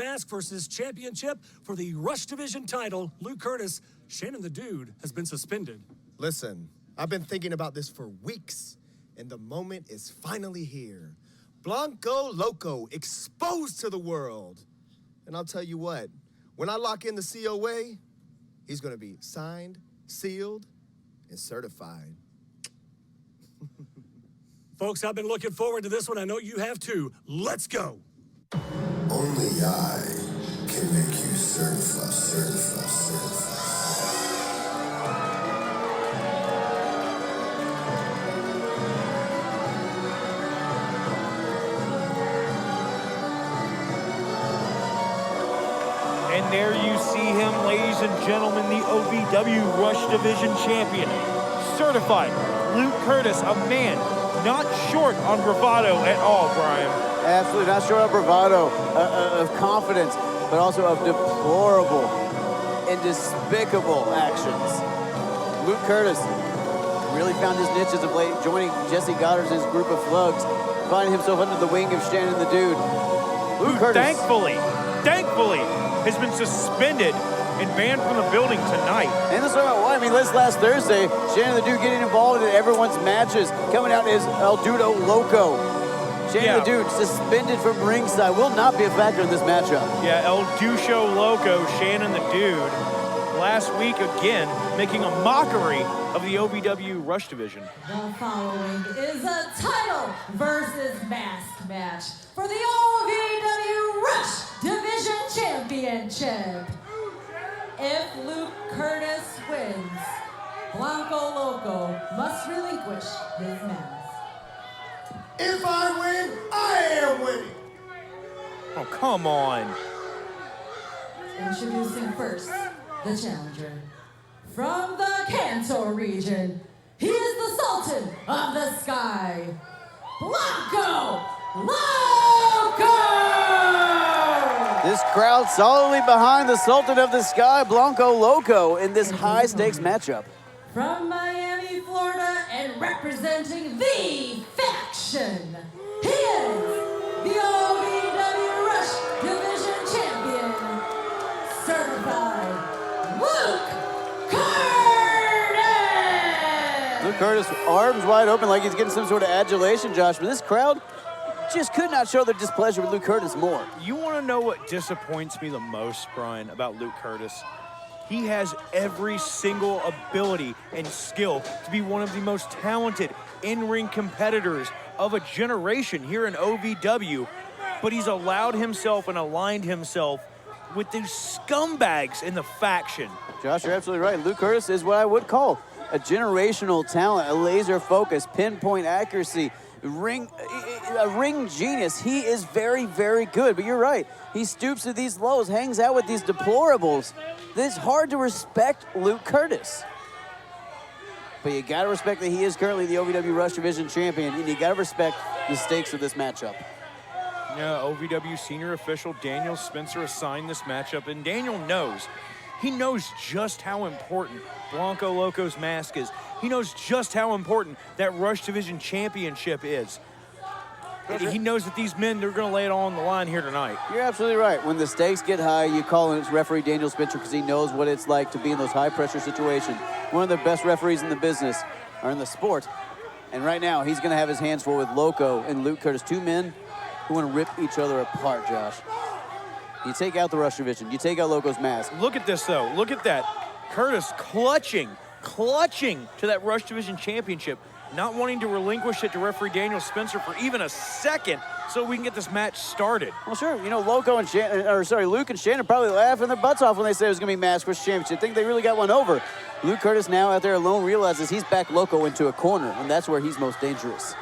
Mask versus championship for the Rush Division title. Luke Kurtis, Shannon the Dude, has been suspended. Listen, I've been thinking about this for weeks, and the moment is finally here. Blanco Loco exposed to the world. And I'll tell you what, when I lock in the COA, he's gonna be signed, sealed, and certified. Folks, I've been looking forward to this one. I know you have too. Let's go. Only I can make you certified. And there you see him, ladies and gentlemen, the OVW Rush Division champion. Certified, Luke Kurtis, a man not short on bravado at all, Brian. Absolutely not short of bravado, of confidence, but also of deplorable and despicable actions. Luke Kurtis really found his niche as of late, joining Jesse Goddard's group of thugs, finding himself under the wing of Shannon the Dude. Luke Kurtis, thankfully, has been suspended and banned from the building tonight. And let's talk about why. I mean, last Thursday, Shannon the Dude getting involved in everyone's matches, coming out as El Dudo Loco. Shannon the Dude suspended from ringside, will not be a factor in this matchup. Yeah, El Ducho Loco, Shannon the Dude, last week again, making a mockery of the OVW Rush Division. The following is a title versus mask match for the OVW Rush Division Championship. If Luke Kurtis wins, Blanco Loco must relinquish his mask. If I win, I am winning. Oh, come on. Introducing first, the challenger. From the Kanto region, he is the Sultan of the Sky, Blanco Loco! This crowd solidly behind the Sultan of the Sky, Blanco Loco, in this high-stakes matchup. From Miami, Florida, and representing the faction, he is the OVW Rush Division Champion, certified Luke Kurtis! Luke Kurtis, arms wide open like he's getting some sort of adulation, Josh, but this crowd just could not show their displeasure with Luke Kurtis more. You want to know what disappoints me the most, Brian, about Luke Kurtis? He has every single ability and skill to be one of the most talented in-ring competitors of a generation here in OVW, but he's allowed himself and aligned himself with these scumbags in the faction. Josh, you're absolutely right. Luke Kurtis is what I would call a generational talent, a laser focus, pinpoint accuracy, a ring genius. He is very, very good, but you're right. He stoops to these lows, hangs out with these deplorables. It's hard to respect Luke Kurtis. But you gotta respect that he is currently the OVW Rush Division champion, and you gotta respect the stakes of this matchup. Yeah, OVW senior official Daniel Spencer assigned this matchup, and Daniel knows. He knows just how important Blanco Loco's mask is. He knows just how important that Rush Division championship is. He knows that these men, they're going to lay it all on the line here tonight. You're absolutely right. When the stakes get high, you call in referee Daniel Spencer because he knows what it's like to be in those high-pressure situations. One of the best referees in the business, or in the sport. And right now, he's going to have his hands full with Loco and Luke Kurtis, two men who want to rip each other apart, Josh. You take out the Rush Division. You take out Loco's mask. Look at this, though. Look at that. Kurtis clutching to that Rush Division championship, not wanting to relinquish it to referee Daniel Spencer for even a second so we can get this match started. Well, sure. You know, Luke and Shannon probably laughing their butts off when they said it was going to be Mask versus Championship. I think they really got one over. Luke Kurtis now out there alone realizes he's backed Loco into a corner, and that's where he's most dangerous.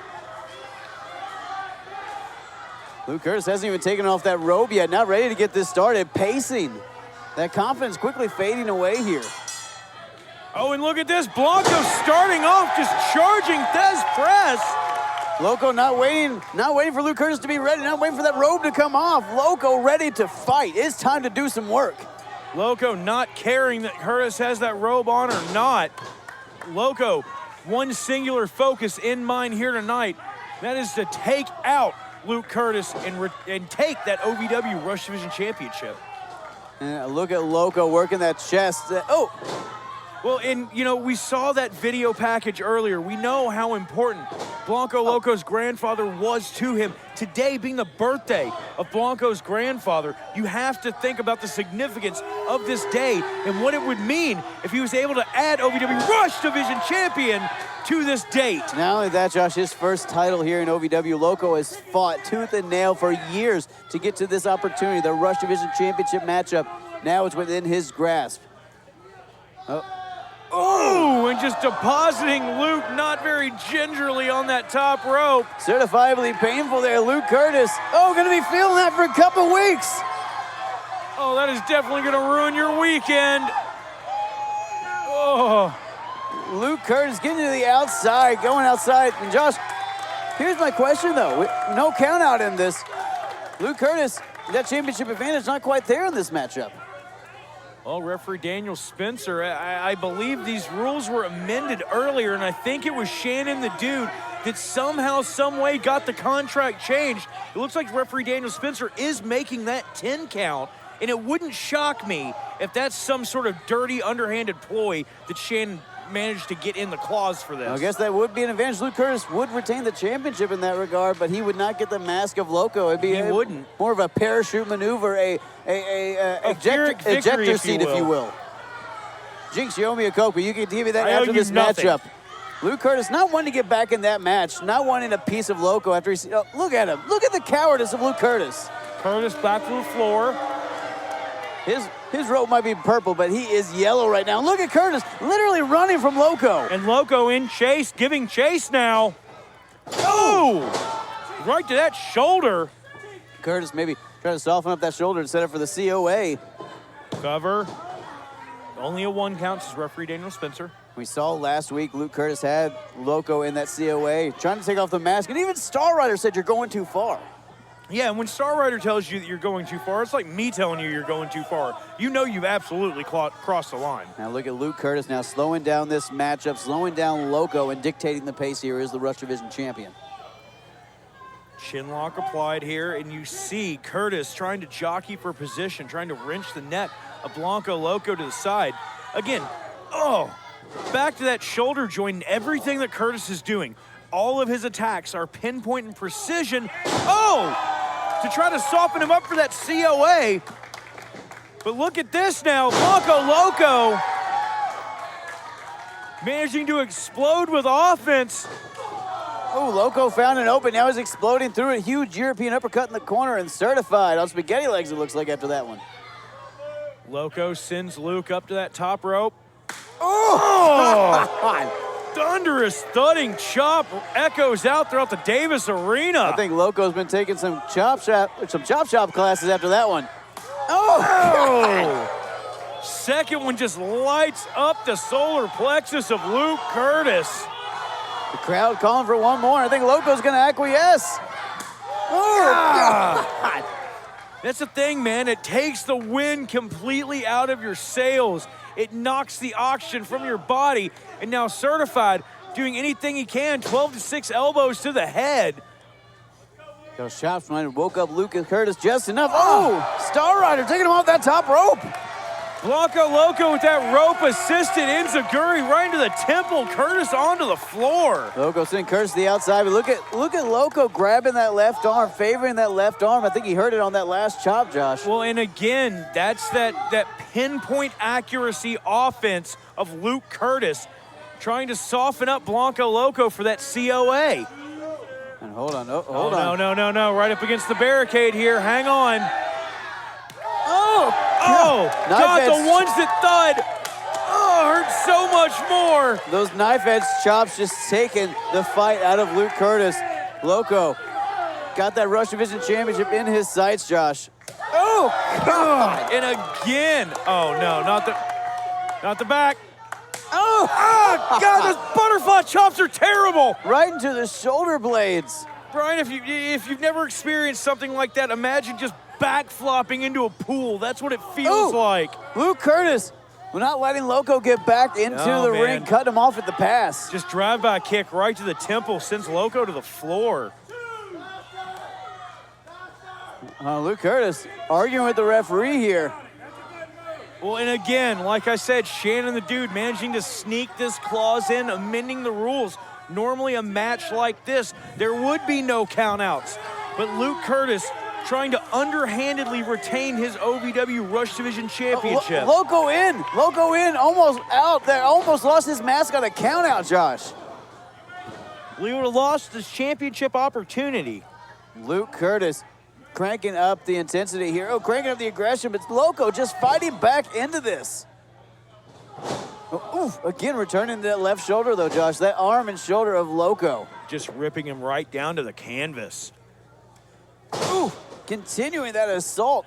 Luke Kurtis hasn't even taken off that robe yet, not ready to get this started, pacing. That confidence quickly fading away here. Oh, and look at this, Blanco starting off, just charging Thez Press. Loco not waiting for Luke Kurtis to be ready, not waiting for that robe to come off. Loco ready to fight. It's time to do some work. Loco not caring that Kurtis has that robe on or not. Loco, one singular focus in mind here tonight. That is to take out Luke Kurtis and take that OVW Rush Division Championship. And look at Loco working that chest. Well, and, you know, we saw that video package earlier. We know how important Blanco Loco's grandfather was to him. Today being the birthday of Blanco's grandfather, you have to think about the significance of this day and what it would mean if he was able to add OVW Rush Division Champion to this date. Not only that, Josh, his first title here in OVW. Loco has fought tooth and nail for years to get to this opportunity, the Rush Division Championship matchup. Now it's within his grasp. Oh, and just depositing Luke not very gingerly on that top rope. Certifiably painful there, Luke Kurtis. Oh, gonna be feeling that for a couple weeks. Oh, that is definitely gonna ruin your weekend. Oh. Luke Kurtis getting to the outside, going outside. And Josh, here's my question though. No count out in this. Luke Kurtis, that championship advantage not quite there in this matchup. Well, referee Daniel Spencer, I believe these rules were amended earlier, and I think it was Shannon the Dude that somehow, some way got the contract changed. It looks like referee Daniel Spencer is making that 10 count, and it wouldn't shock me if that's some sort of dirty, underhanded ploy that Shannon managed to get in the clause for this. I guess that would be an advantage. Luke Kurtis would retain the championship in that regard, but he would not get the mask of Loco. It'd be more of a parachute maneuver, a ejector seat, if you will. Jinx, you owe me a Coke, but you can give me that after this matchup. Luke Kurtis not wanting to get back in that match, not wanting a piece of Loco after he look at him. Look at the cowardice of Luke Kurtis. Kurtis back to the floor. His rope might be purple, but he is yellow right now. Look at Kurtis literally running from Loco. And Loco in chase, giving chase now. Oh! Right to that shoulder. Kurtis maybe trying to soften up that shoulder and set up for the COA. Cover. Only a 1 count, says referee Daniel Spencer. We saw last week Luke Kurtis had Loco in that COA, trying to take off the mask, and even Star Rider said you're going too far. Yeah, and when Star Rider tells you that you're going too far, it's like me telling you you're going too far. You know you've absolutely crossed the line. Now look at Luke Kurtis now slowing down this matchup, slowing down Loco, and dictating the pace here as the Rush Division champion. Chin lock applied here, and you see Kurtis trying to jockey for position, trying to wrench the neck of Blanco Loco to the side. Again, back to that shoulder joint and everything that Kurtis is doing. All of his attacks are pinpoint and precision. To try to soften him up for that COA. But look at this now, Blanco Loco managing to explode with offense. Oh, Loco found an open, now he's exploding through a huge European uppercut in the corner and certified on spaghetti legs, it looks like, after that one. Loco sends Luke up to that top rope. Oh! Thunderous thudding chop echoes out throughout the Davis Arena. I think Loco's been taking some chop shop classes after that one. Second one just lights up the solar plexus of Luke Kurtis. The crowd calling for one more. I think Loco's gonna acquiesce. God. That's the thing, man. It takes the wind completely out of your sails. It knocks the oxygen from your body, and now certified, doing anything he can, 12 to 6 elbows to the head. Those chops might have woke up Luke Kurtis just enough. Star Rider taking him off that top rope. Blanco Loco with that rope-assisted enziguri right into the temple. Kurtis onto the floor. Loco sending Kurtis to the outside, but look at Loco grabbing that left arm, favoring that left arm. I think he heard it on that last chop, Josh. Well, and again, that's that pinpoint accuracy offense of Luke Kurtis, trying to soften up Blanco Loco for that COA. And hold on, hold on. No, right up against the barricade here. Hang on. God, the ones that thud. Hurt so much more. Those knife edge chops just taking the fight out of Luke Kurtis. Loco got that Rush Division Championship in his sights, Josh. God. And again. No, not the back. God, those butterfly chops are terrible. Right into the shoulder blades. Brian, if you've never experienced something like that, imagine just backflopping into a pool. That's what it feels like. Luke Kurtis, we're not letting Loco get back into the ring, cutting him off at the pass. Just drive-by kick right to the temple, sends Loco to the floor. Luke Kurtis arguing with the referee here. Well, and again, like I said, Shannon the Dude managing to sneak this clause in, amending the rules. Normally a match like this, there would be no countouts. But Luke Kurtis trying to underhandedly retain his OVW Rush Division Championship. Loco in, almost out there, almost lost his mask on a countout, Josh. Lee would have lost his championship opportunity. Luke Kurtis cranking up the intensity here. Oh, cranking up the aggression, but Loco just fighting back into this. Oh, oof, again returning to that left shoulder though, Josh. That arm and shoulder of Loco. Just ripping him right down to the canvas. Ooh, continuing that assault,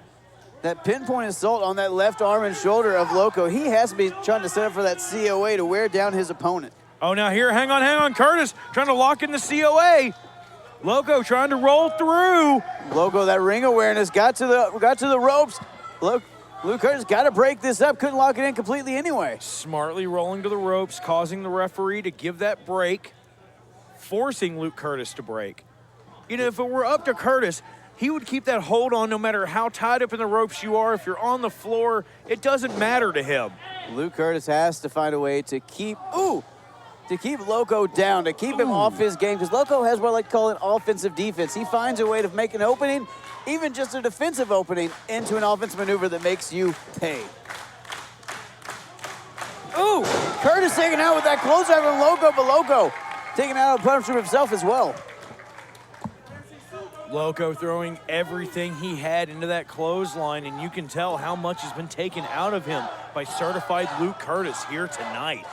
that pinpoint assault on that left arm and shoulder of Loco. He has to be trying to set up for that COA to wear down his opponent. Oh, now here, hang on, Kurtis trying to lock in the COA. Loco trying to roll through. Loco, that ring awareness, got to the ropes. Luke Kurtis got to break this up, couldn't lock it in completely anyway. Smartly rolling to the ropes, causing the referee to give that break, forcing Luke Kurtis to break. You know, if it were up to Kurtis, he would keep that hold on no matter how tied up in the ropes you are. If you're on the floor, it doesn't matter to him. Luke Kurtis has to find a way to keep Loco down, to keep him off his game, because Loco has what I like to call an offensive defense. He finds a way to make an opening, even just a defensive opening, into an offensive maneuver that makes you pay. Ooh, Kurtis taking out with that clothesline from Loco, but Loco taking out a punch from himself as well. Loco throwing everything he had into that clothesline, and you can tell how much has been taken out of him by certified Luke Kurtis here tonight.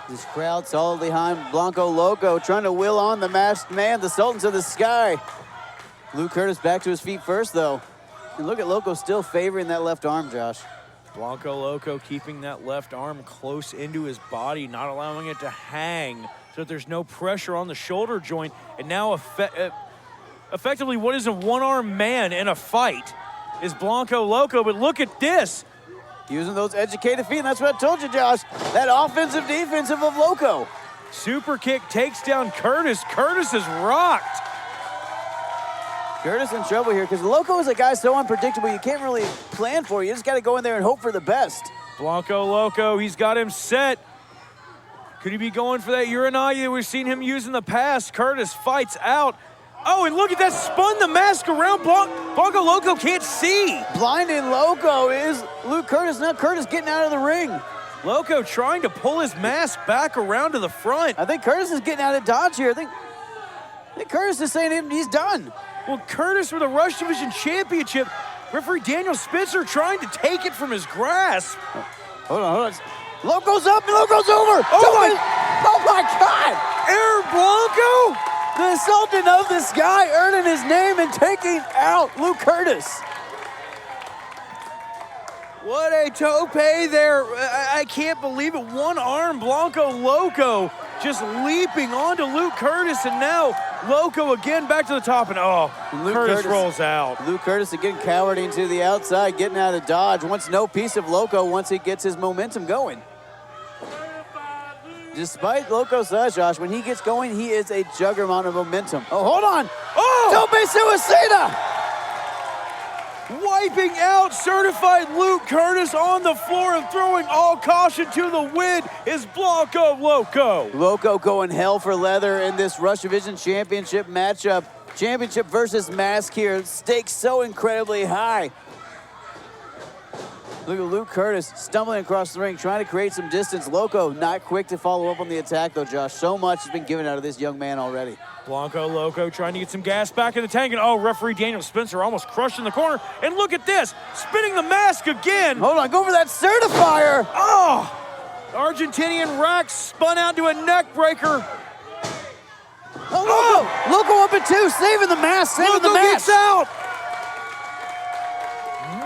This crowd solidly behind Blanco Loco, trying to will on the masked man, the Sultans of the Sky. Luke Kurtis back to his feet first, though. And look at Loco still favoring that left arm, Josh. Blanco Loco keeping that left arm close into his body, not allowing it to hang so that there's no pressure on the shoulder joint. And now effectively what is a one-armed man in a fight is Blanco Loco, but look at this. Using those educated feet, and that's what I told you, Josh. That offensive defensive of Loco. Super kick takes down Kurtis. Kurtis is rocked. Kurtis in trouble here because Loco is a guy so unpredictable you can't really plan for. You just got to go in there and hope for the best. Blanco Loco, he's got him set. Could he be going for that Uranagi that we've seen him use in the past? Kurtis fights out. Oh, and look at that, spun the mask around. Blanco Loco can't see. Blinding Loco is Luke Kurtis. Now Kurtis getting out of the ring. Loco trying to pull his mask back around to the front. I think Kurtis is getting out of dodge here. I think Kurtis is saying he's done. Well, Kurtis for the Rush Division Championship. Referee Daniel Spencer trying to take it from his grasp. Hold on. Loco's up and Loco's over. Oh my God. Air Blanco? The Sultan of the Sky earning his name and taking out Luke Kurtis. What a tope there. I can't believe it. One arm Blanco Loco just leaping onto Luke Kurtis, and now Loco again back to the top, and Kurtis rolls out. Luke Kurtis again cowarding to the outside, getting out of dodge. Wants no piece of Loco once he gets his momentum going. Despite Loco's size, Josh, when he gets going, he is a juggernaut of momentum. Oh, hold on. Oh! Tope Suicida! Wiping out certified Luke Kurtis on the floor and throwing all caution to the wind is Blanco Loco. Loco going hell for leather in this Rush Division Championship matchup. Championship versus mask here. Stakes so incredibly high. Look at Luke Kurtis stumbling across the ring, trying to create some distance. Loco not quick to follow up on the attack, though, Josh. So much has been given out of this young man already. Blanco Loco trying to get some gas back in the tank, and referee Daniel Spencer almost crushed in the corner. And look at this, spinning the mask again. Hold on, go for that certifier. Argentinian rack spun out to a neck breaker. Loco up at two, saving the mask, Loco gets out.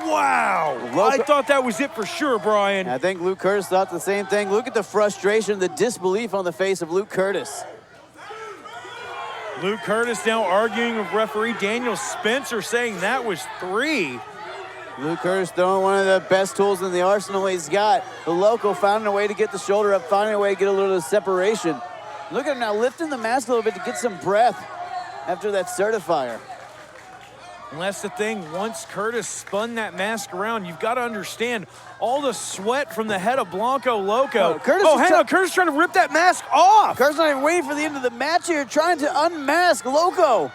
Wow, I thought that was it for sure, Brian. I think Luke Kurtis thought the same thing. Look at the frustration, the disbelief on the face of Luke Kurtis. Luke Kurtis now arguing with referee Daniel Spencer, saying that was 3. Luke Kurtis throwing one of the best tools in the arsenal he's got. The Loco finding a way to get the shoulder up, finding a way to get a little separation. Look at him now lifting the mask a little bit to get some breath after that certifier. And that's the thing, once Kurtis spun that mask around, you've got to understand all the sweat from the head of Blanco Loco. Kurtis trying to rip that mask off. Kurtis not even waiting for the end of the match here, trying to unmask Loco.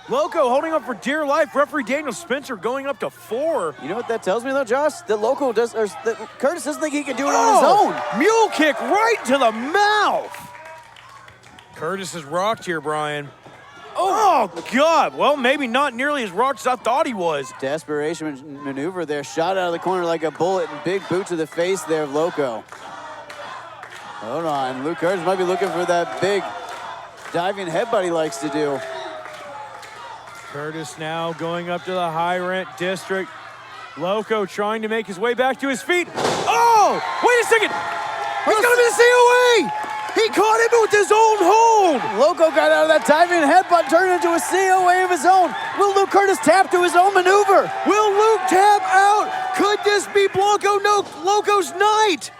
Loco holding up for dear life. Referee Daniel Spencer going up to 4. You know what that tells me though, Josh? That Kurtis doesn't think he can do it on his own. Mule kick right to the mouth. Kurtis is rocked here, Brian. Oh, God. Well, maybe not nearly as rocked as I thought he was. Desperation maneuver there. Shot out of the corner like a bullet and big boot to the face there of Loco. Hold on. Luke Kurtis might be looking for that big diving headbutt he likes to do. Kurtis now going up to the high rent district. Loco trying to make his way back to his feet. Oh, wait a second. He's going to be the COA. He caught him with his own hold. Loco got out of that diving headbutt, turned into a COA of his own. Will Luke Kurtis tap to his own maneuver? Will Luke tap out? Could this be Loco's night?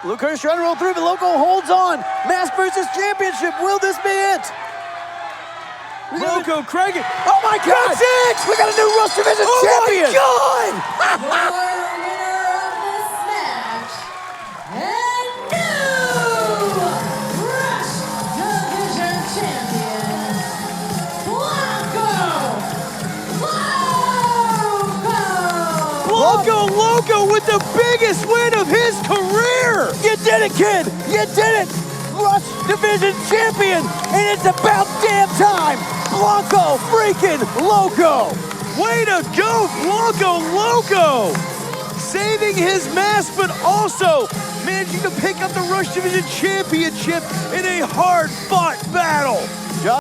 Luke Kurtis trying to roll through, but Loco holds on. Mask versus championship. Will this be it? Loco cranking. Oh my God! That's it! We got a new Rush Division champion! Oh Your winner of this match, and new Rush Division champion, Blanco Loco with the biggest win of his career! You did it, kid! You did it! Rush Division champion! And it's about damn time! Blanco freaking Loco! Way to go, Blanco Loco! Saving his mask, but also managing to pick up the Rush Division Championship in a hard-fought battle.